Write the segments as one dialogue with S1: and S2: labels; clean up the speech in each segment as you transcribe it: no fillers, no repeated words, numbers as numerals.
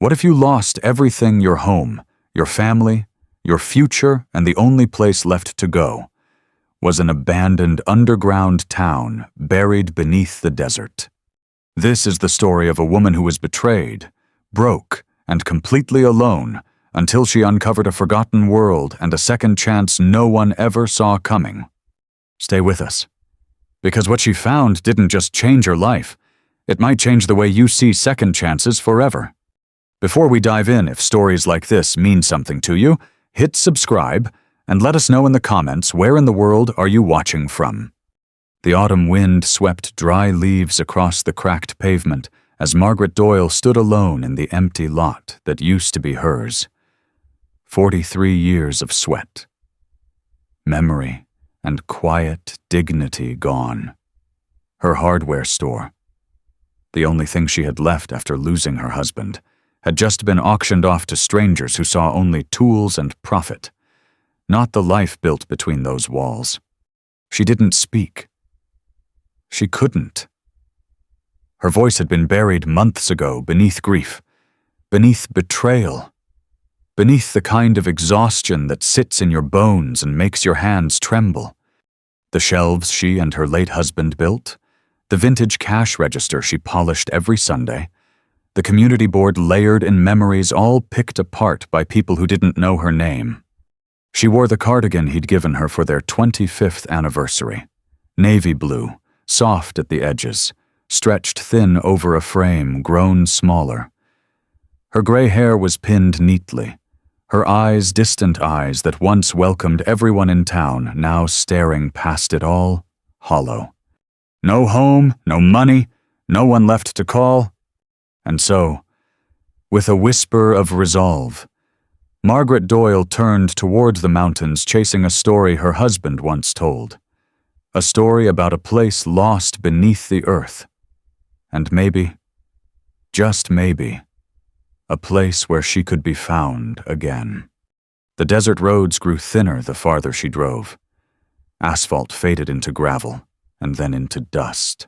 S1: What if you lost everything: your home, your family, your future, and the only place left to go was an abandoned underground town buried beneath the desert? This is the story of a woman who was betrayed, broke, and completely alone until she uncovered a forgotten world and a second chance no one ever saw coming. Stay with us, because what she found didn't just change her life, it might change the way you see second chances forever. Before we dive in, if stories like this mean something to you, hit subscribe and let us know in the comments, where in the world are you watching from? The autumn wind swept dry leaves across the cracked pavement as Margaret Doyle stood alone in the empty lot that used to be hers. 43 years of sweat, memory, and quiet dignity gone. Her hardware store, the only thing she had left after losing her husband, had just been auctioned off to strangers who saw only tools and profit, not the life built between those walls. She didn't speak. She couldn't. Her voice had been buried months ago beneath grief, beneath betrayal, beneath the kind of exhaustion that sits in your bones and makes your hands tremble. The shelves she and her late husband built, the vintage cash register she polished every Sunday, the community board layered in memories all picked apart by people who didn't know her name. She wore the cardigan he'd given her for their 25th anniversary, navy blue, soft at the edges, stretched thin over a frame grown smaller. Her gray hair was pinned neatly, her eyes distant eyes that once welcomed everyone in town, now staring past it all, hollow. No home, no money, no one left to call. And so, with a whisper of resolve, Margaret Doyle turned toward the mountains, chasing a story her husband once told. A story about a place lost beneath the earth. And maybe, just maybe, a place where she could be found again. The desert roads grew thinner the farther she drove. Asphalt faded into gravel, and then into dust.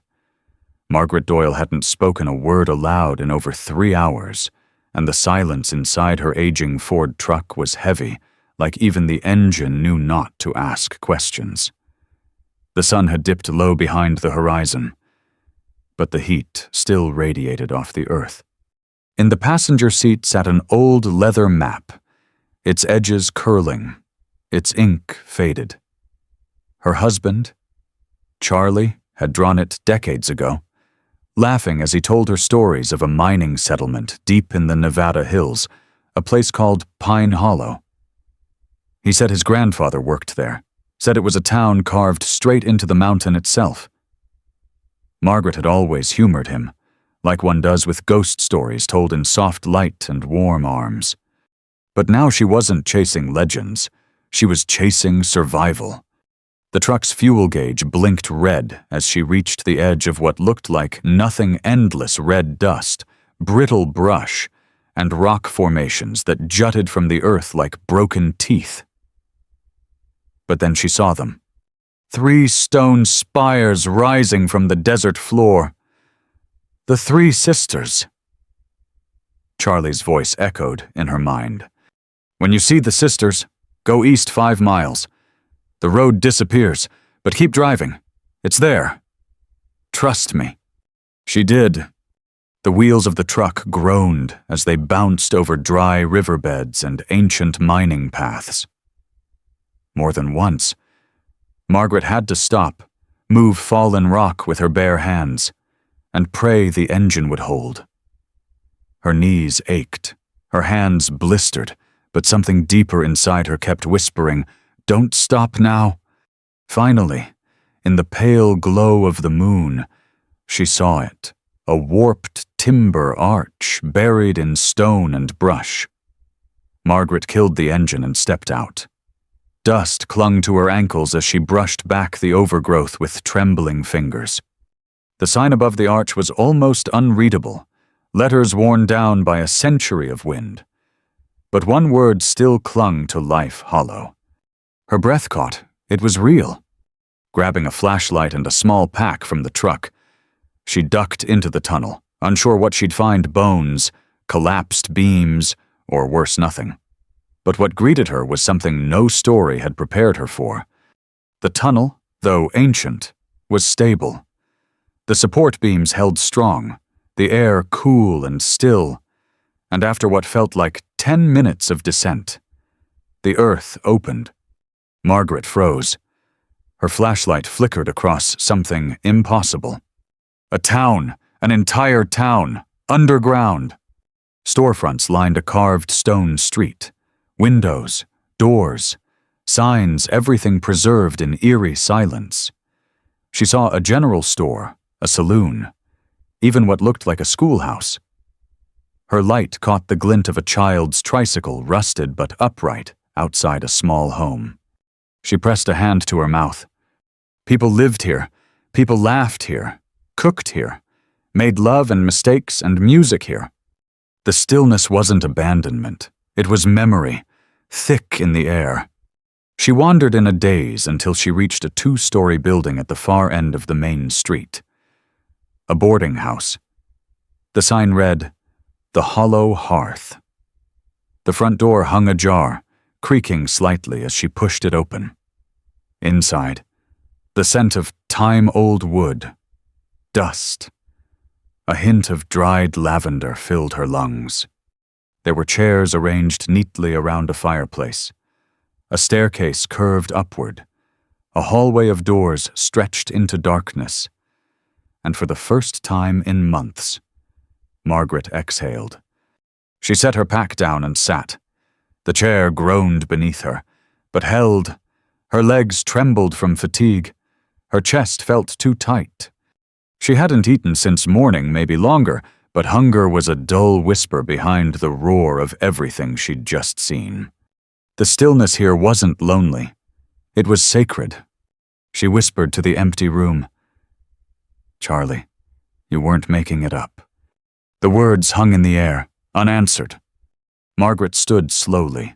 S1: Margaret Doyle hadn't spoken a word aloud in over 3 hours, and the silence inside her aging Ford truck was heavy, like even the engine knew not to ask questions. The sun had dipped low behind the horizon, but the heat still radiated off the earth. In the passenger seat sat an old leather map, its edges curling, its ink faded. Her husband, Charlie, had drawn it decades ago, laughing as he told her stories of a mining settlement deep in the Nevada hills, a place called Pine Hollow. He said his grandfather worked there, said it was a town carved straight into the mountain itself. Margaret had always humored him, like one does with ghost stories told in soft light and warm arms. But now she wasn't chasing legends, she was chasing survival. The truck's fuel gauge blinked red as she reached the edge of what looked like nothing: endless red dust, brittle brush, and rock formations that jutted from the earth like broken teeth. But then she saw them. 3 stone spires rising from the desert floor. The 3 sisters. Charlie's voice echoed in her mind. When you see the sisters, go east 5 miles. The road disappears, but keep driving. It's there. Trust me. She did. The wheels of the truck groaned as they bounced over dry riverbeds and ancient mining paths. More than once, Margaret had to stop, move fallen rock with her bare hands, and pray the engine would hold. Her knees ached, her hands blistered, but something deeper inside her kept whispering, "Don't stop now." Finally, in the pale glow of the moon, she saw it, a warped timber arch buried in stone and brush. Margaret killed the engine and stepped out. Dust clung to her ankles as she brushed back the overgrowth with trembling fingers. The sign above the arch was almost unreadable, letters worn down by a century of wind. But one word still clung to life hollow. Her breath caught. It was real. Grabbing a flashlight and a small pack from the truck, she ducked into the tunnel, unsure what she'd find: bones, collapsed beams, or worse nothing. But what greeted her was something no story had prepared her for. The tunnel, though ancient, was stable. The support beams held strong, the air cool and still, and after what felt like 10 minutes of descent, the earth opened. Margaret froze. Her flashlight flickered across something impossible. A town, an entire town, underground. Storefronts lined a carved stone street. Windows, doors, signs, everything preserved in eerie silence. She saw a general store, a saloon, even what looked like a schoolhouse. Her light caught the glint of a child's tricycle, rusted but upright, outside a small home. She pressed a hand to her mouth. People lived here, people laughed here, cooked here, made love and mistakes and music here. The stillness wasn't abandonment. It was memory, thick in the air. She wandered in a daze until she reached a 2-story building at the far end of the main street. A boarding house. The sign read, "The Hollow Hearth." The front door hung ajar, creaking slightly as she pushed it open. Inside, the scent of time-old wood, dust. A hint of dried lavender filled her lungs. There were chairs arranged neatly around a fireplace. A staircase curved upward. A hallway of doors stretched into darkness. And for the first time in months, Margaret exhaled. She set her pack down and sat. The chair groaned beneath her, but held. Her legs trembled from fatigue. Her chest felt too tight. She hadn't eaten since morning, maybe longer, but hunger was a dull whisper behind the roar of everything she'd just seen. The stillness here wasn't lonely. It was sacred. She whispered to the empty room, "Charlie, you weren't making it up." The words hung in the air, unanswered. Margaret stood slowly,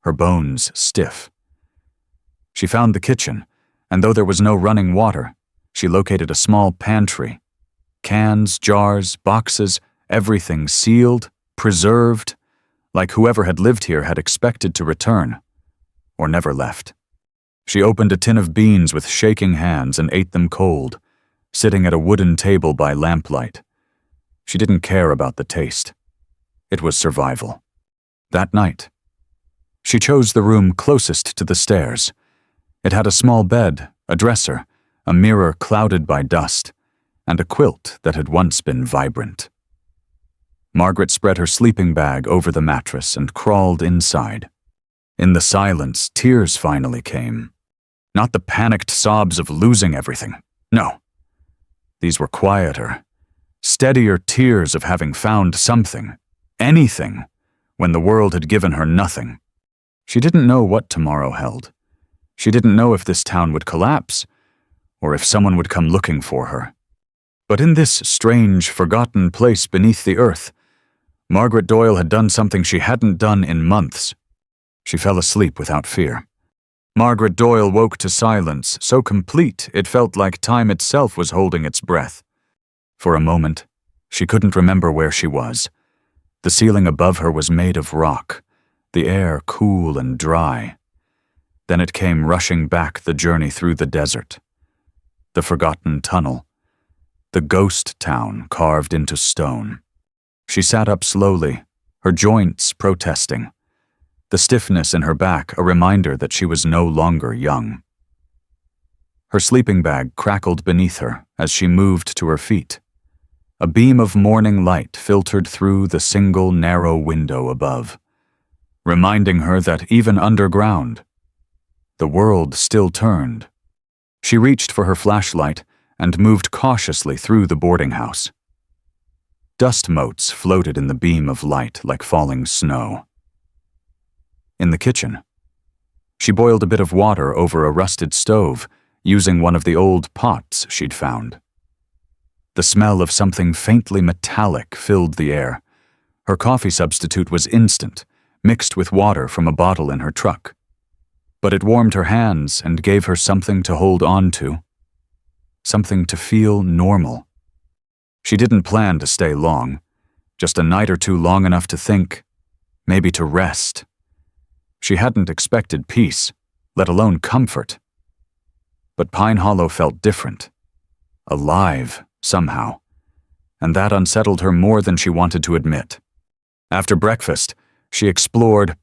S1: her bones stiff. She found the kitchen, and though there was no running water, she located a small pantry. Cans, jars, boxes, everything sealed, preserved, like whoever had lived here had expected to return, or never left. She opened a tin of beans with shaking hands and ate them cold, sitting at a wooden table by lamplight. She didn't care about the taste. It was survival. That night, she chose the room closest to the stairs. It had a small bed, a dresser, a mirror clouded by dust, and a quilt that had once been vibrant. Margaret spread her sleeping bag over the mattress and crawled inside. In the silence, tears finally came. Not the panicked sobs of losing everything. No. These were quieter, steadier tears of having found something, anything, when the world had given her nothing. She didn't know what tomorrow held. She didn't know if this town would collapse, or if someone would come looking for her. But in this strange, forgotten place beneath the earth, Margaret Doyle had done something she hadn't done in months. She fell asleep without fear. Margaret Doyle woke to silence, so complete it felt like time itself was holding its breath. For a moment, she couldn't remember where she was. The ceiling above her was made of rock, the air cool and dry. Then it came rushing back, the journey through the desert. The forgotten tunnel. The ghost town carved into stone. She sat up slowly, her joints protesting. The stiffness in her back a reminder that she was no longer young. Her sleeping bag crackled beneath her as she moved to her feet. A beam of morning light filtered through the single narrow window above, reminding her that even underground, the world still turned. She reached for her flashlight and moved cautiously through the boarding house. Dust motes floated in the beam of light like falling snow. In the kitchen, she boiled a bit of water over a rusted stove, using one of the old pots she'd found. The smell of something faintly metallic filled the air. Her coffee substitute was instant, mixed with water from a bottle in her truck. But it warmed her hands and gave her something to hold on to. Something to feel normal. She didn't plan to stay long, Just a night or two long enough to think, maybe to rest. She hadn't expected peace, let alone comfort. But Pine Hollow felt different, alive somehow, and that unsettled her more than she wanted to admit. After breakfast, she explored.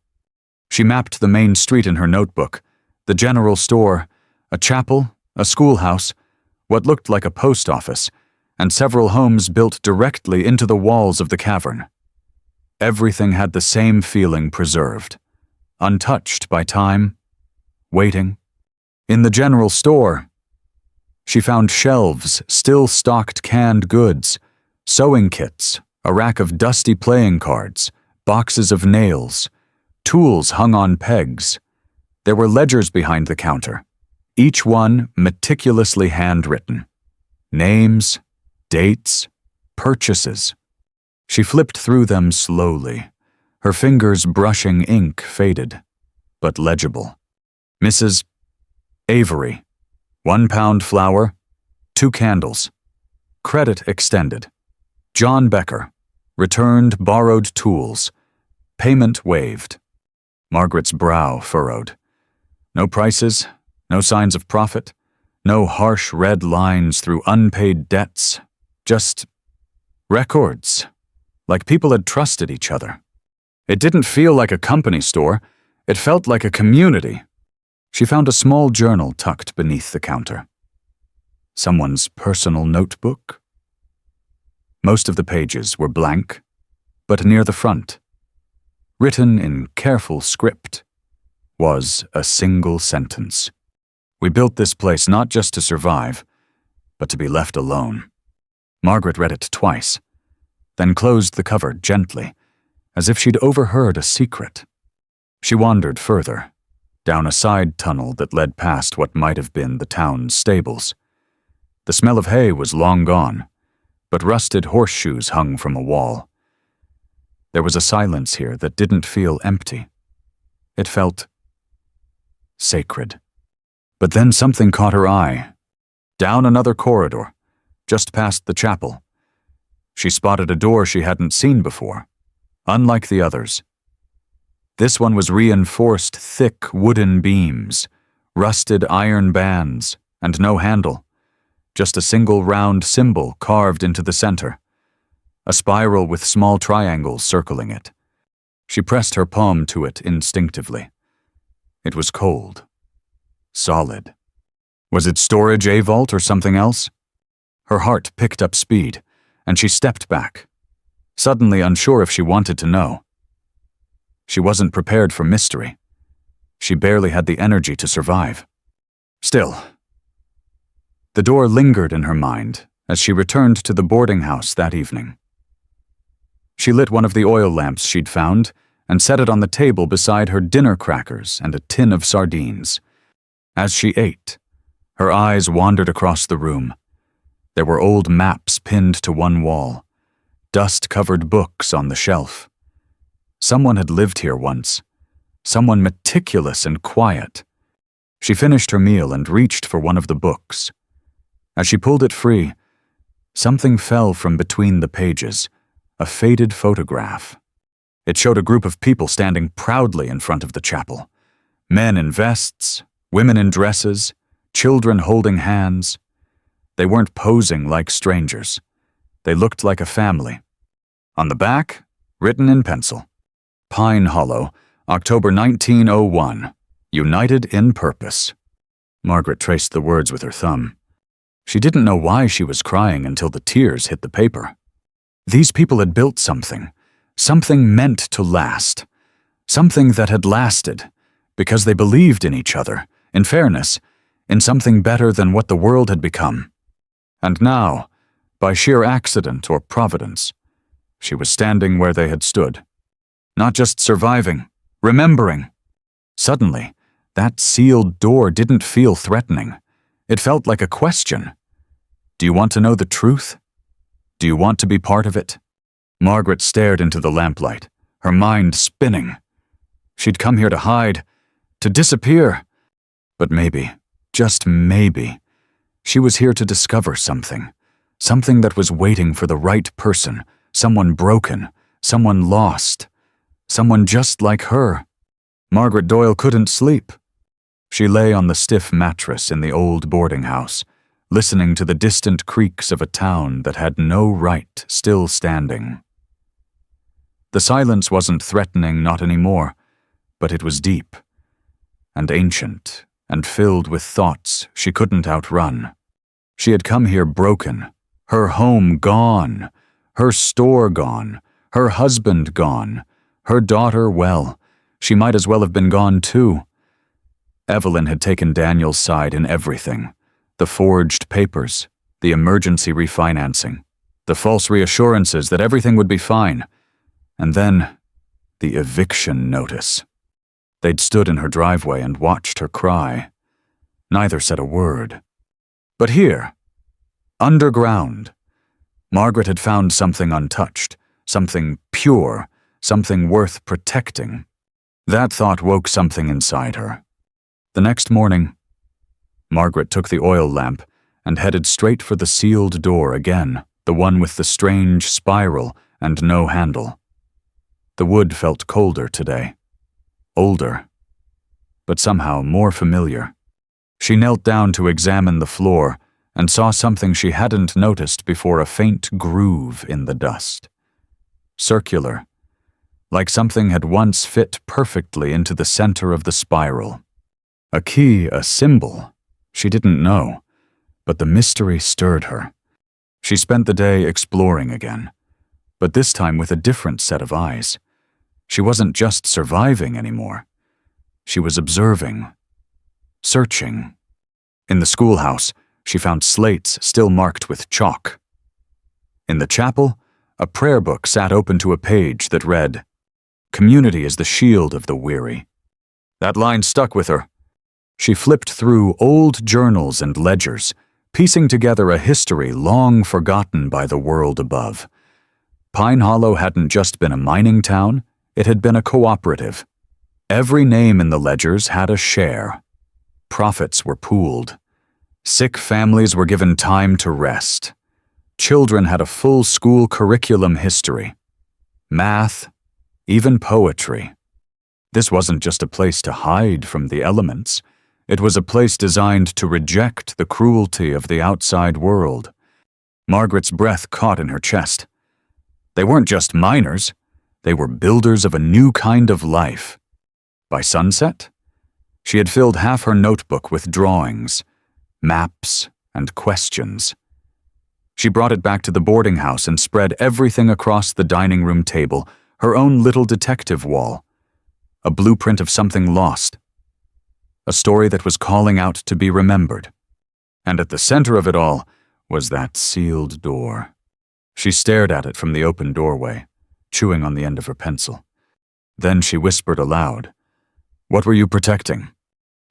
S1: She mapped the main street in her notebook, the general store, a chapel, a schoolhouse, what looked like a post office, and several homes built directly into the walls of the cavern. Everything had the same feeling preserved, untouched by time, waiting. In the general store, she found shelves still stocked canned goods, sewing kits, a rack of dusty playing cards, boxes of nails, tools hung on pegs. There were ledgers behind the counter, each one meticulously handwritten. Names, dates, purchases. She flipped through them slowly, her fingers brushing ink faded, but legible. Mrs. Avery, 1 pound flour, 2 candles. Credit extended. John Becker, returned borrowed tools. Payment waived. Margaret's brow furrowed. No prices, no signs of profit, no harsh red lines through unpaid debts, just records, like people had trusted each other. It didn't feel like a company store, it felt like a community. She found a small journal tucked beneath the counter. Someone's personal notebook? Most of the pages were blank, but near the front, written in careful script, was a single sentence. We built this place not just to survive, but to be left alone. Margaret read it twice, then closed the cover gently, as if she'd overheard a secret. She wandered further, down a side tunnel that led past what might have been the town's stables. The smell of hay was long gone, but rusted horseshoes hung from a wall. There was a silence here that didn't feel empty. It felt sacred. But then something caught her eye. Down another corridor, just past the chapel, she spotted a door she hadn't seen before, unlike the others. This one was reinforced thick wooden beams, rusted iron bands, and no handle, just a single round symbol carved into the center, a spiral with small triangles circling it. She pressed her palm to it instinctively. It was cold, solid. Was it storage vault or something else? Her heart picked up speed, and she stepped back, suddenly unsure if she wanted to know. She wasn't prepared for mystery. She barely had the energy to survive. Still, the door lingered in her mind as she returned to the boarding house that evening. She lit one of the oil lamps she'd found and set it on the table beside her dinner crackers and a tin of sardines. As she ate, her eyes wandered across the room. There were old maps pinned to one wall, dust-covered books on the shelf. Someone had lived here once, someone meticulous and quiet. She finished her meal and reached for one of the books. As she pulled it free, something fell from between the pages, a faded photograph. It showed a group of people standing proudly in front of the chapel. Men in vests, women in dresses, children holding hands. They weren't posing like strangers. They looked like a family. On the back, written in pencil, Pine Hollow, October 1901, United in Purpose. Margaret traced the words with her thumb. She didn't know why she was crying until the tears hit the paper. These people had built something meant to last, something that had lasted, because they believed in each other, in fairness, in something better than what the world had become. And now, by sheer accident or providence, she was standing where they had stood. Not just surviving, remembering. Suddenly, that sealed door didn't feel threatening. It felt like a question. Do you want to know the truth? Do you want to be part of it? Margaret stared into the lamplight, her mind spinning. She'd come here to hide, to disappear. But maybe, just maybe, she was here to discover something that was waiting for the right person, Someone broken, someone lost, someone just like her. Margaret Doyle couldn't sleep. She lay on the stiff mattress in the old boarding house, listening to the distant creaks of a town that had no right still standing. The silence wasn't threatening, not anymore, but it was deep and ancient and filled with thoughts she couldn't outrun. She had come here broken, her home gone, her store gone, her husband gone, her daughter, well, she might as well have been gone too. Evelyn had taken Daniel's side in everything. The forged papers, the emergency refinancing, the false reassurances that everything would be fine, and then the eviction notice. They'd stood in her driveway and watched her cry. Neither said a word. But here, underground, Margaret had found something untouched, something pure, something worth protecting. That thought woke something inside her. The next morning, Margaret took the oil lamp and headed straight for the sealed door again, the one with the strange spiral and no handle. The wood felt colder today, older, but somehow more familiar. She knelt down to examine the floor and saw something she hadn't noticed before, a faint groove in the dust. Circular, like something had once fit perfectly into the center of the spiral. A key, a symbol. She didn't know, but the mystery stirred her. She spent the day exploring again, but this time with a different set of eyes. She wasn't just surviving anymore. She was observing, searching. In the schoolhouse, she found slates still marked with chalk. In the chapel, a prayer book sat open to a page that read, "Community is the shield of the weary." That line stuck with her. She flipped through old journals and ledgers, piecing together a history long forgotten by the world above. Pine Hollow hadn't just been a mining town, it had been a cooperative. Every name in the ledgers had a share. Profits were pooled. Sick families were given time to rest. Children had a full school curriculum history. Math, even poetry. This wasn't just a place to hide from the elements. It was a place designed to reject the cruelty of the outside world. Margaret's breath caught in her chest. They weren't just miners. They were builders of a new kind of life. By sunset, she had filled half her notebook with drawings, maps, and questions. She brought it back to the boarding house and spread everything across the dining room table, her own little detective wall. A blueprint of something lost. A story that was calling out to be remembered. And at the center of it all was that sealed door. She stared at it from the open doorway, chewing on the end of her pencil. Then she whispered aloud, "What were you protecting?"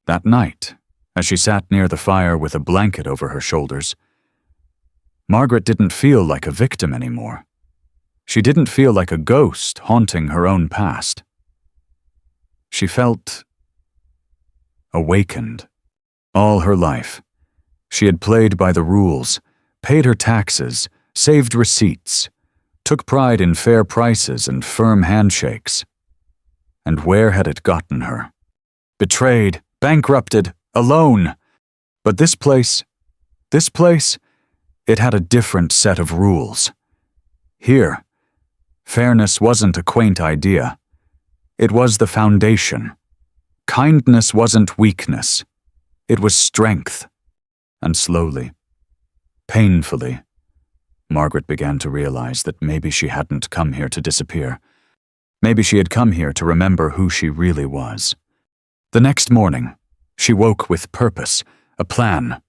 S1: That night, as she sat near the fire with a blanket over her shoulders, Margaret didn't feel like a victim anymore. She didn't feel like a ghost haunting her own past. She felt awakened. All her life, she had played by the rules, paid her taxes, saved receipts, took pride in fair prices and firm handshakes. And where had it gotten her? Betrayed, bankrupted, alone. But this place, it had a different set of rules. Here, fairness wasn't a quaint idea. It was the foundation. Kindness wasn't weakness. It was strength. And slowly, painfully, Margaret began to realize that maybe she hadn't come here to disappear. Maybe she had come here to remember who she really was. The next morning, she woke with purpose, a plan.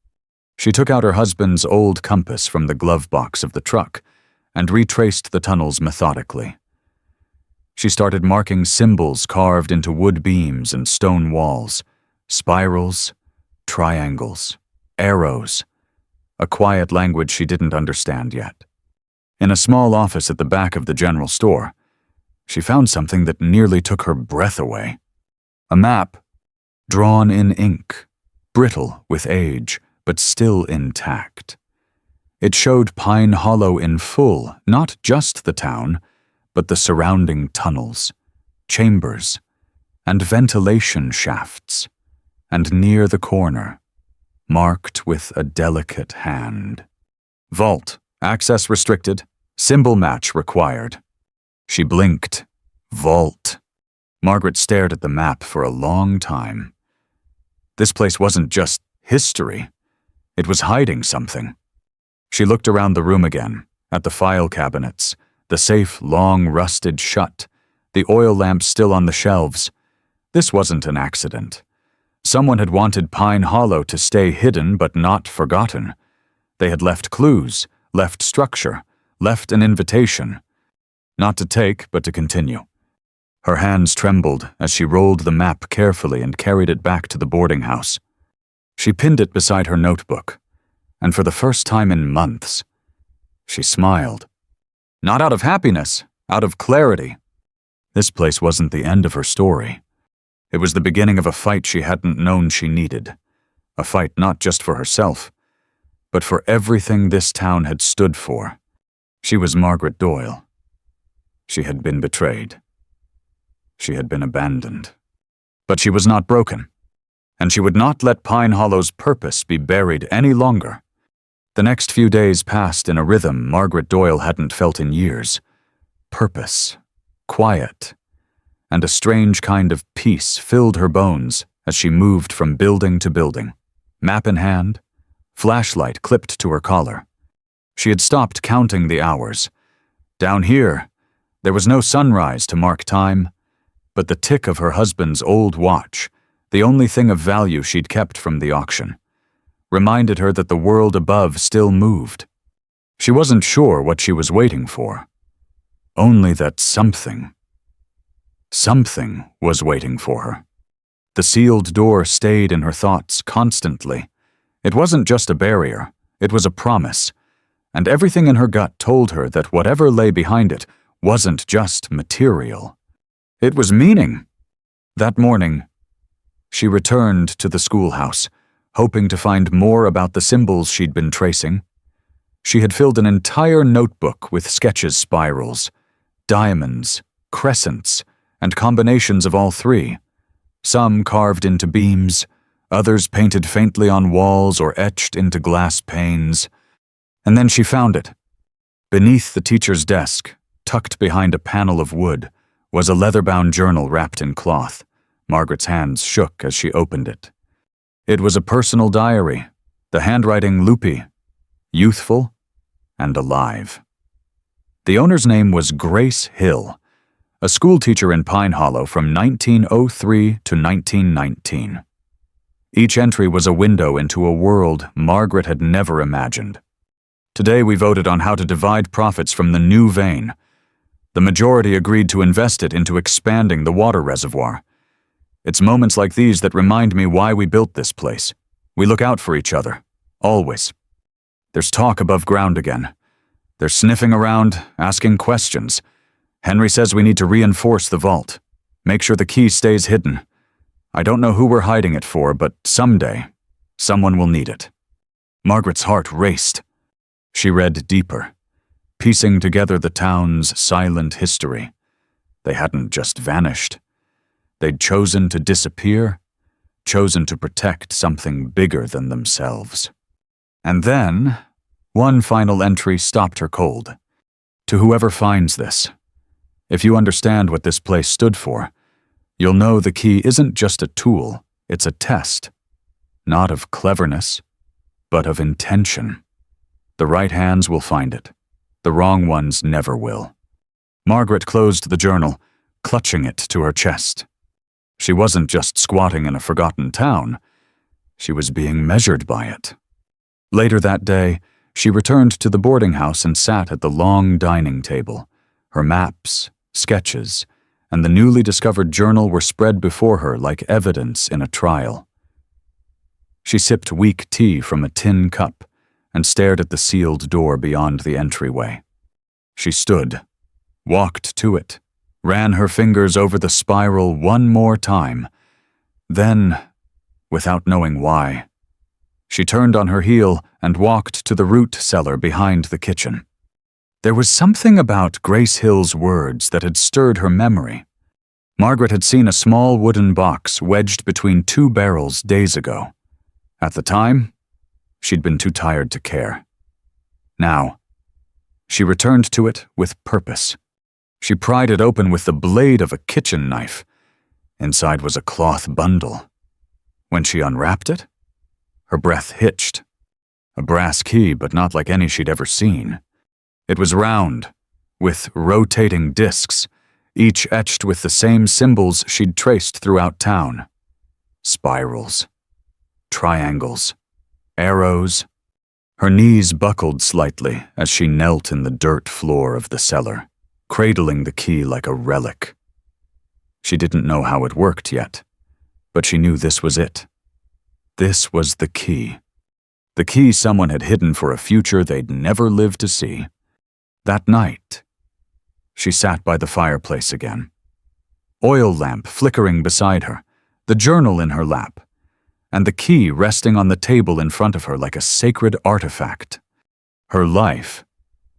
S1: She took out her husband's old compass from the glove box of the truck and retraced the tunnels methodically. She started marking symbols carved into wood beams and stone walls, spirals, triangles, arrows, a quiet language she didn't understand yet. In a small office at the back of the general store, she found something that nearly took her breath away. A map, drawn in ink, brittle with age, but still intact. It showed Pine Hollow in full, not just the town, but the surrounding tunnels, chambers, and ventilation shafts, and near the corner, marked with a delicate hand. Vault, access restricted, symbol match required. She blinked. Vault. Margaret stared at the map for a long time. This place wasn't just history. It was hiding something. She looked around the room again, at the file cabinets, the safe long rusted shut, the oil lamp still on the shelves. This wasn't an accident. Someone had wanted Pine Hollow to stay hidden but not forgotten. They had left clues, left structure, left an invitation. Not to take, but to continue. Her hands trembled as she rolled the map carefully and carried it back to the boarding house. She pinned it beside her notebook, and for the first time in months, she smiled. Not out of happiness, out of clarity. This place wasn't the end of her story. It was the beginning of a fight she hadn't known she needed. A fight not just for herself, but for everything this town had stood for. She was Margaret Doyle. She had been betrayed. She had been abandoned. But she was not broken, and she would not let Pine Hollow's purpose be buried any longer. The next few days passed in a rhythm Margaret Doyle hadn't felt in years. Purpose, quiet, and a strange kind of peace filled her bones as she moved from building to building, map in hand, flashlight clipped to her collar. She had stopped counting the hours. Down here, there was no sunrise to mark time, but the tick of her husband's old watch, the only thing of value she'd kept from the auction, reminded her that the world above still moved. She wasn't sure what she was waiting for, only that something was waiting for her. The sealed door stayed in her thoughts constantly. It wasn't just a barrier, it was a promise, and everything in her gut told her that whatever lay behind it wasn't just material. It was meaning. That morning, she returned to the schoolhouse, hoping to find more about the symbols she'd been tracing. She had filled an entire notebook with sketches spirals, diamonds, crescents, and combinations of all three. Some carved into beams, others painted faintly on walls or etched into glass panes. And then she found it. Beneath the teacher's desk, tucked behind a panel of wood, was a leather-bound journal wrapped in cloth. Margaret's hands shook as she opened it. It was a personal diary, the handwriting loopy, youthful, and alive. The owner's name was Grace Hill, a schoolteacher in Pine Hollow from 1903 to 1919. Each entry was a window into a world Margaret had never imagined. Today we voted on how to divide profits from the new vein. The majority agreed to invest it into expanding the water reservoir. It's moments like these that remind me why we built this place. We look out for each other, always. There's talk above ground again. They're sniffing around, asking questions. Henry says we need to reinforce the vault, make sure the key stays hidden. I don't know who we're hiding it for, but someday, someone will need it. Margaret's heart raced. She read deeper, piecing together the town's silent history. They hadn't just vanished. They'd chosen to disappear, chosen to protect something bigger than themselves. And then, one final entry stopped her cold. To whoever finds this, if you understand what this place stood for, you'll know the key isn't just a tool, it's a test. Not of cleverness, but of intention. The right hands will find it. The wrong ones never will. Margaret closed the journal, clutching it to her chest. She wasn't just squatting in a forgotten town. She was being measured by it. Later that day, she returned to the boarding house and sat at the long dining table. Her maps, sketches, and the newly discovered journal were spread before her like evidence in a trial. She sipped weak tea from a tin cup and stared at the sealed door beyond the entryway. She stood, walked to it, ran her fingers over the spiral one more time. Then, without knowing why, She turned on her heel and walked to the root cellar behind the kitchen. There was something about Grace Hill's words that had stirred her memory. Margaret had seen a small wooden box wedged between two barrels days ago. At the time, she'd been too tired to care. Now, she returned to it with purpose. She pried it open with the blade of a kitchen knife. Inside was a cloth bundle. When she unwrapped it, her breath hitched. A brass key, but not like any she'd ever seen. It was round, with rotating discs, each etched with the same symbols she'd traced throughout town. Spirals, triangles, arrows. Her knees buckled slightly as she knelt in the dirt floor of the cellar, cradling the key like a relic. She didn't know how it worked yet, but she knew this was it. This was the key. The key someone had hidden for a future they'd never live to see. That night, she sat by the fireplace again. Oil lamp flickering beside her, the journal in her lap, and the key resting on the table in front of her like a sacred artifact. Her life,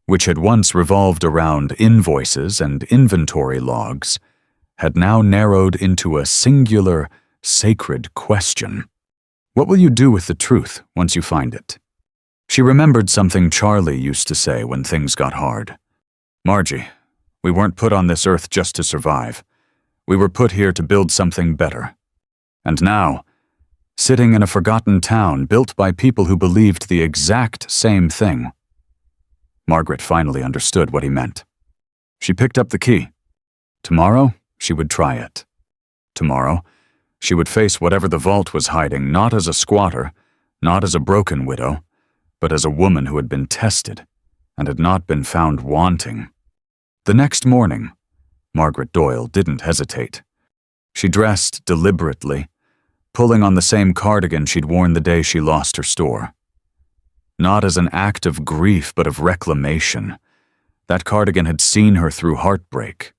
S1: which had once revolved around invoices and inventory logs, had now narrowed into a singular, sacred question. What will you do with the truth once you find it? She remembered something Charlie used to say when things got hard. Margie, we weren't put on this earth just to survive. We were put here to build something better. And now, sitting in a forgotten town built by people who believed the exact same thing. Margaret finally understood what he meant. She picked up the key. Tomorrow, she would try it. Tomorrow, she would face whatever the vault was hiding, not as a squatter, not as a broken widow, but as a woman who had been tested and had not been found wanting. The next morning, Margaret Doyle didn't hesitate. She dressed deliberately, pulling on the same cardigan she'd worn the day she lost her store. Not as an act of grief, but of reclamation. That cardigan had seen her through heartbreak.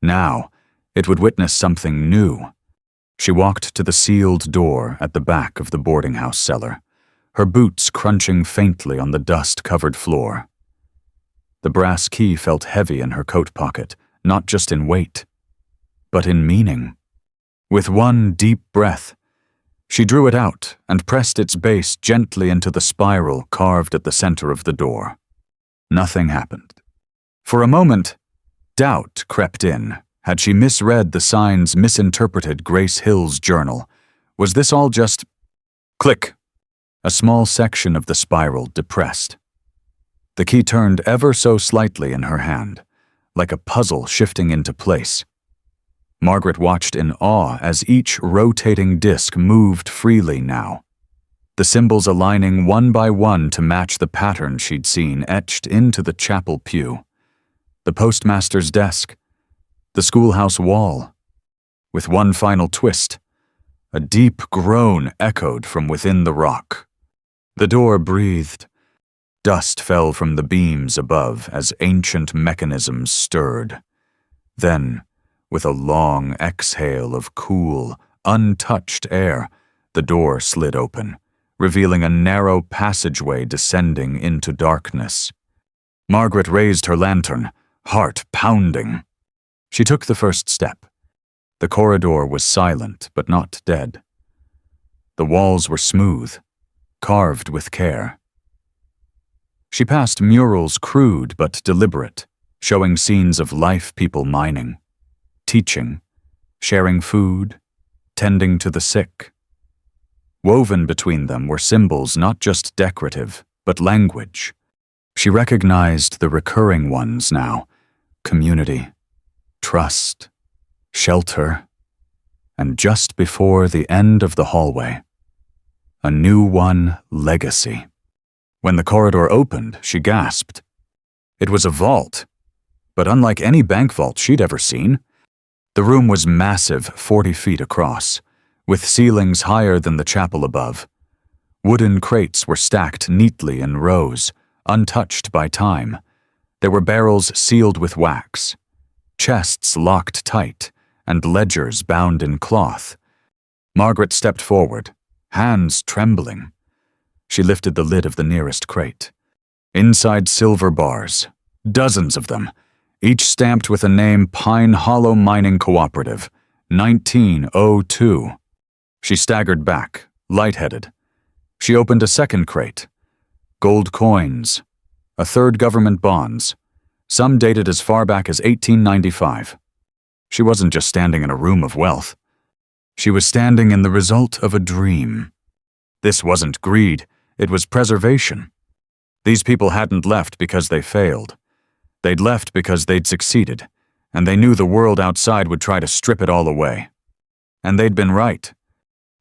S1: Now, it would witness something new. She walked to the sealed door at the back of the boarding house cellar, her boots crunching faintly on the dust-covered floor. The brass key felt heavy in her coat pocket, not just in weight, but in meaning. With one deep breath, she drew it out and pressed its base gently into the spiral carved at the center of the door. Nothing happened. For a moment, doubt crept in. Had she misread the signs, misinterpreted Grace Hill's journal? Was this all just... Click! A small section of the spiral depressed. The key turned ever so slightly in her hand, like a puzzle shifting into place. Margaret watched in awe as each rotating disc moved freely now, the symbols aligning one by one to match the pattern she'd seen etched into the chapel pew, the postmaster's desk, the schoolhouse wall. With one final twist, a deep groan echoed from within the rock. The door breathed. Dust fell from the beams above as ancient mechanisms stirred. Then, with a long exhale of cool, untouched air, the door slid open, revealing a narrow passageway descending into darkness. Margaret raised her lantern, heart pounding. She took the first step. The corridor was silent, but not dead. The walls were smooth, carved with care. She passed murals crude but deliberate, showing scenes of life people mining, teaching, sharing food, tending to the sick. Woven between them were symbols not just decorative, but language. She recognized the recurring ones now: community, trust, shelter, and just before the end of the hallway, a new one: legacy. When the corridor opened, she gasped. It was a vault, but unlike any bank vault she'd ever seen. The room was massive, 40 feet across, with ceilings higher than the chapel above. Wooden crates were stacked neatly in rows, untouched by time. There were barrels sealed with wax, chests locked tight, and ledgers bound in cloth. Margaret stepped forward, hands trembling. She lifted the lid of the nearest crate. Inside silver bars, dozens of them, each stamped with the name Pine Hollow Mining Cooperative, 1902. She staggered back, lightheaded. She opened a second crate. Gold coins, a third government bonds, some dated as far back as 1895. She wasn't just standing in a room of wealth. She was standing in the result of a dream. This wasn't greed, it was preservation. These people hadn't left because they failed. They'd left because they'd succeeded, and they knew the world outside would try to strip it all away. And they'd been right.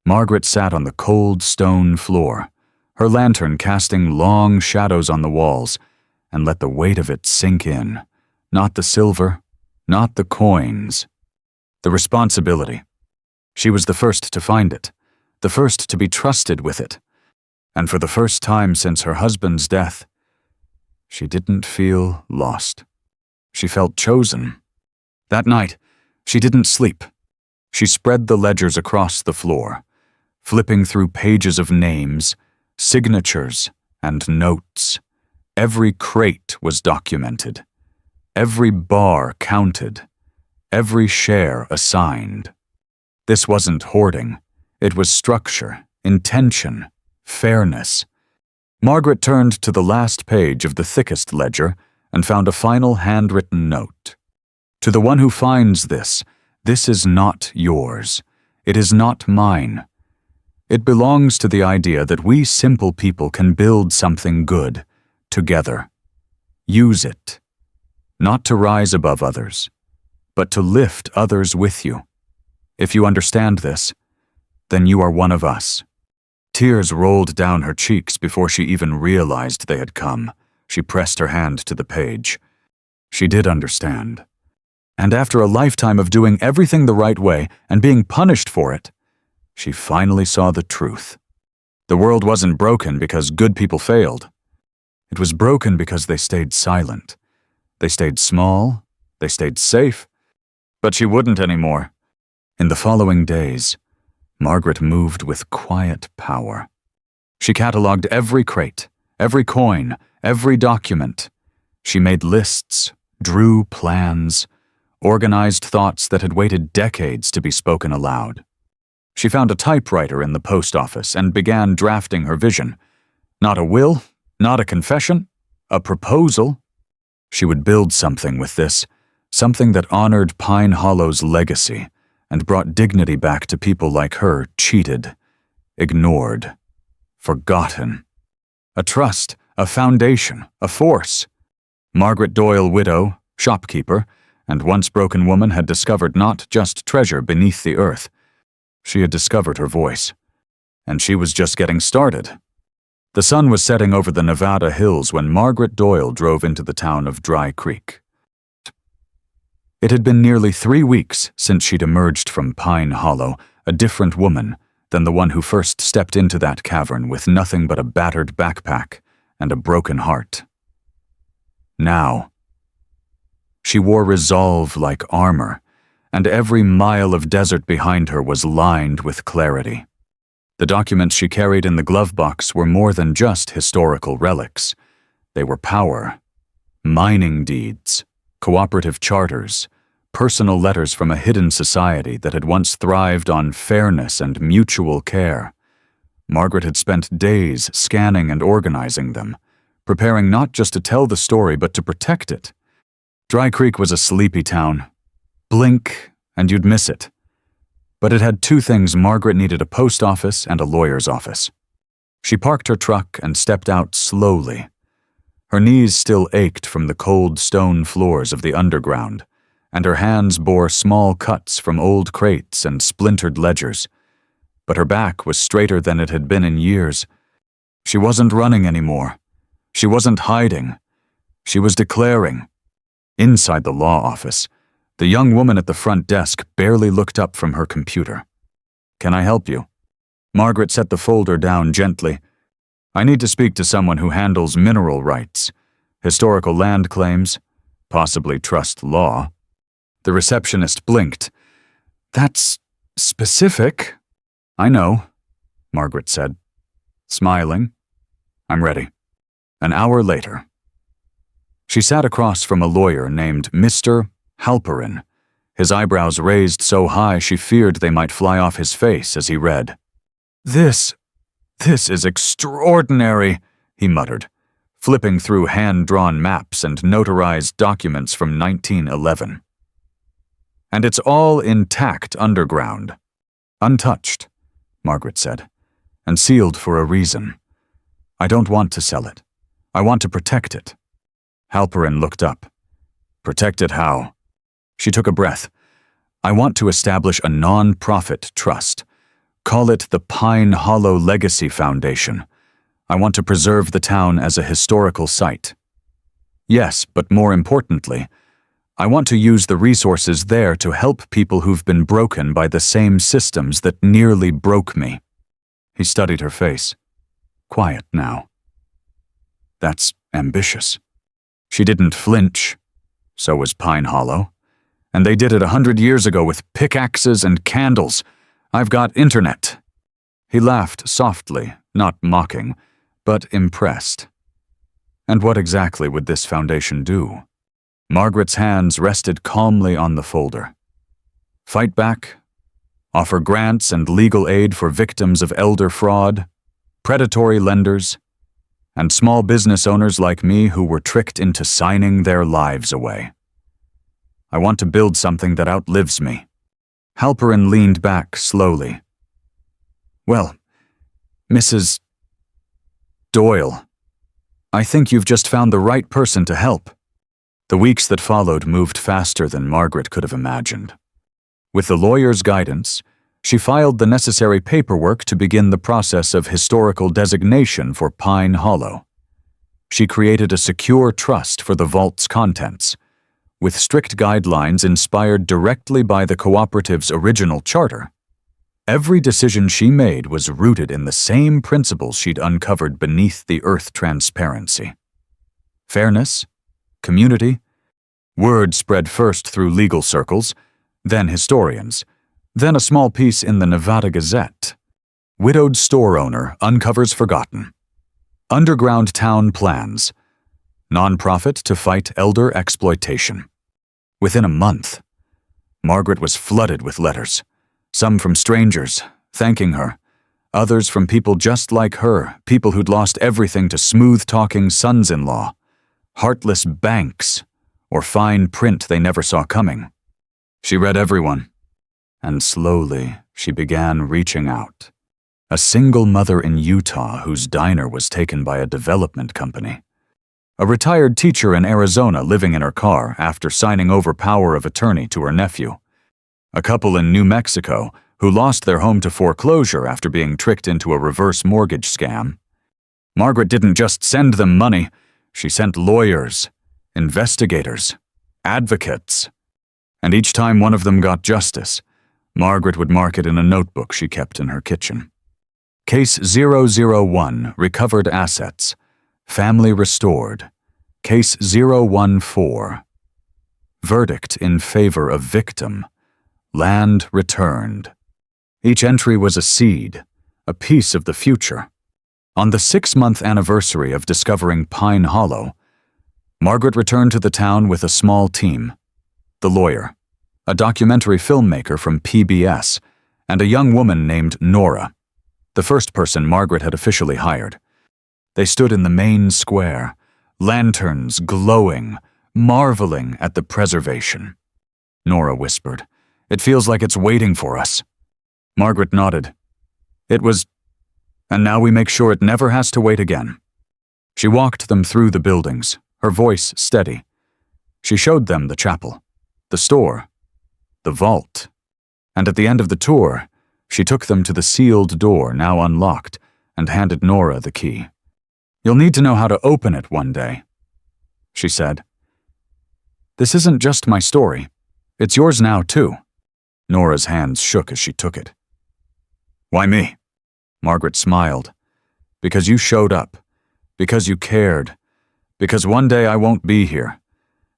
S1: Margaret sat on the cold stone floor, her lantern casting long shadows on the walls, and let the weight of it sink in. Not the silver, not the coins. The responsibility. She was the first to find it, the first to be trusted with it. And for the first time since her husband's death, she didn't feel lost. She felt chosen. That night, she didn't sleep. She spread the ledgers across the floor, flipping through pages of names, signatures, and notes. Every crate was documented. Every bar counted. Every share assigned. This wasn't hoarding. It was structure, intention, fairness. Margaret turned to the last page of the thickest ledger and found a final handwritten note. To the one who finds this is not yours. It is not mine. It belongs to the idea that we simple people can build something good, together. Use it. Not to rise above others, but to lift others with you. If you understand this, then you are one of us. Tears rolled down her cheeks before she even realized they had come. She pressed her hand to the page. She did understand. And after a lifetime of doing everything the right way and being punished for it, she finally saw the truth. The world wasn't broken because good people failed. It was broken because they stayed silent. They stayed small. They stayed safe. But she wouldn't anymore. In the following days, Margaret moved with quiet power. She catalogued every crate, every coin, every document. She made lists, drew plans, organized thoughts that had waited decades to be spoken aloud. She found a typewriter in the post office and began drafting her vision. Not a will, not a confession, a proposal. She would build something with this, something that honored Pine Hollow's legacy and brought dignity back to people like her, cheated, ignored, forgotten. A trust, a foundation, a force. Margaret Doyle, widow, shopkeeper, and once broken woman, had discovered not just treasure beneath the earth. She had discovered her voice. And she was just getting started. The sun was setting over the Nevada hills when Margaret Doyle drove into the town of Dry Creek. It had been nearly 3 weeks since she'd emerged from Pine Hollow, a different woman than the one who first stepped into that cavern with nothing but a battered backpack and a broken heart. Now, she wore resolve like armor, and every mile of desert behind her was lined with clarity. The documents she carried in the glove box were more than just historical relics. They were power, mining deeds, cooperative charters, personal letters from a hidden society that had once thrived on fairness and mutual care. Margaret had spent days scanning and organizing them, preparing not just to tell the story but to protect it. Dry Creek was a sleepy town. Blink, and you'd miss it. But it had 2 things: Margaret needed a post office and a lawyer's office. She parked her truck and stepped out slowly. Her knees still ached from the cold stone floors of the underground, and her hands bore small cuts from old crates and splintered ledgers. But her back was straighter than it had been in years. She wasn't running anymore. She wasn't hiding. She was declaring. Inside the law office, the young woman at the front desk barely looked up from her computer. "Can I help you?" Margaret set the folder down gently. "I need to speak to someone who handles mineral rights, historical land claims, possibly trust law." The receptionist blinked. "That's specific." "I know," Margaret said, smiling, I'm ready. An hour later. She sat across from a lawyer named Mr. Halperin, his eyebrows raised so high she feared they might fly off his face as he read. This is extraordinary, he muttered, flipping through hand-drawn maps and notarized documents from 1911. And it's all intact underground. Untouched, Margaret said, and sealed for a reason. I don't want to sell it. I want to protect it. Halperin looked up. Protect it how? She took a breath. I want to establish a non-profit trust. Call it the Pine Hollow Legacy Foundation. I want to preserve the town as a historical site. Yes, but more importantly, I want to use the resources there to help people who've been broken by the same systems that nearly broke me. He studied her face. Quiet now. That's ambitious. She didn't flinch. So was Pine Hollow. And they did it 100 years ago with pickaxes and candles. I've got internet. He laughed softly, not mocking, but impressed. And what exactly would this foundation do? Margaret's hands rested calmly on the folder. Fight back? Offer grants and legal aid for victims of elder fraud, predatory lenders, and small business owners like me who were tricked into signing their lives away. I want to build something that outlives me. Halperin leaned back slowly. Well, Mrs. Doyle, I think you've just found the right person to help. The weeks that followed moved faster than Margaret could have imagined. With the lawyer's guidance, she filed the necessary paperwork to begin the process of historical designation for Pine Hollow. She created a secure trust for the vault's contents, with strict guidelines inspired directly by the cooperative's original charter. Every decision she made was rooted in the same principles she'd uncovered beneath the earth transparency. Fairness, community. Word spread first through legal circles, then historians, then a small piece in the Nevada Gazette. Widowed store owner uncovers forgotten. Underground town plans. Nonprofit to fight elder exploitation. Within a month, Margaret was flooded with letters, some from strangers, thanking her, others from people just like her, people who'd lost everything to smooth-talking sons-in-law, heartless banks, or fine print they never saw coming. She read everyone, and slowly she began reaching out. A single mother in Utah whose diner was taken by a development company. A retired teacher in Arizona living in her car after signing over power of attorney to her nephew. A couple in New Mexico who lost their home to foreclosure after being tricked into a reverse mortgage scam. Margaret didn't just send them money, she sent lawyers, investigators, advocates. And each time one of them got justice, Margaret would mark it in a notebook she kept in her kitchen. Case 001, recovered assets. Family restored. Case 014. Verdict in favor of victim. Land returned. Each entry was a seed, a piece of the future. On the 6-month anniversary of discovering Pine Hollow, Margaret returned to the town with a small team. The lawyer, a documentary filmmaker from PBS, and a young woman named Nora, the first person Margaret had officially hired. They stood in the main square, lanterns glowing, marveling at the preservation. Nora whispered, "It feels like it's waiting for us." Margaret nodded. It was, and now we make sure it never has to wait again. She walked them through the buildings, her voice steady. She showed them the chapel, the store, the vault, and at the end of the tour, she took them to the sealed door, now unlocked, and handed Nora the key. "You'll need to know how to open it one day," she said. "This isn't just my story. It's yours now, too." Nora's hands shook as she took it. "Why me?" Margaret smiled. "Because you showed up. Because you cared. Because one day I won't be here.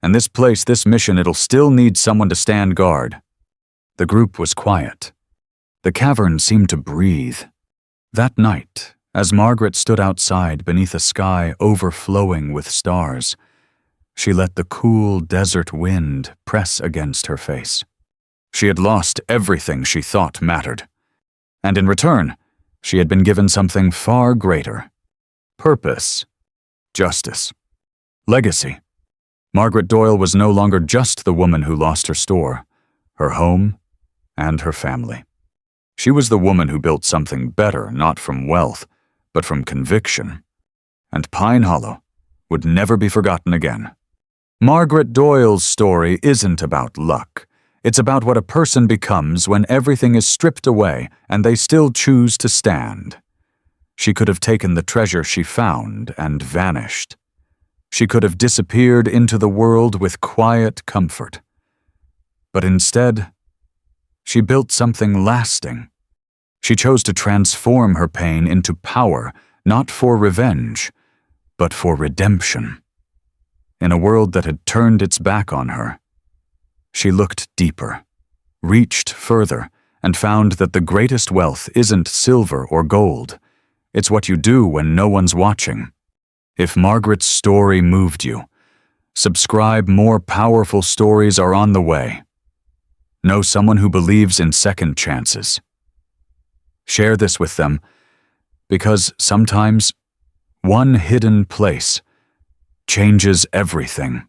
S1: And this place, this mission, it'll still need someone to stand guard." The group was quiet. The cavern seemed to breathe. That night, As Margaret stood outside beneath a sky overflowing with stars, she let the cool desert wind press against her face. She had lost everything she thought mattered, and in return, she had been given something far greater: purpose, justice, legacy. Margaret Doyle was no longer just the woman who lost her store, her home, and her family. She was the woman who built something better, not from wealth, but from conviction. And Pine Hollow would never be forgotten again. Margaret Doyle's story isn't about luck. It's about what a person becomes when everything is stripped away and they still choose to stand. She could have taken the treasure she found and vanished. She could have disappeared into the world with quiet comfort. But instead, she built something lasting. She chose to transform her pain into power, not for revenge, but for redemption. In a world that had turned its back on her, she looked deeper, reached further, and found that the greatest wealth isn't silver or gold. It's what you do when no one's watching. If Margaret's story moved you, subscribe. More powerful stories are on the way. Know someone who believes in second chances. Share this with them, because sometimes one hidden place changes everything.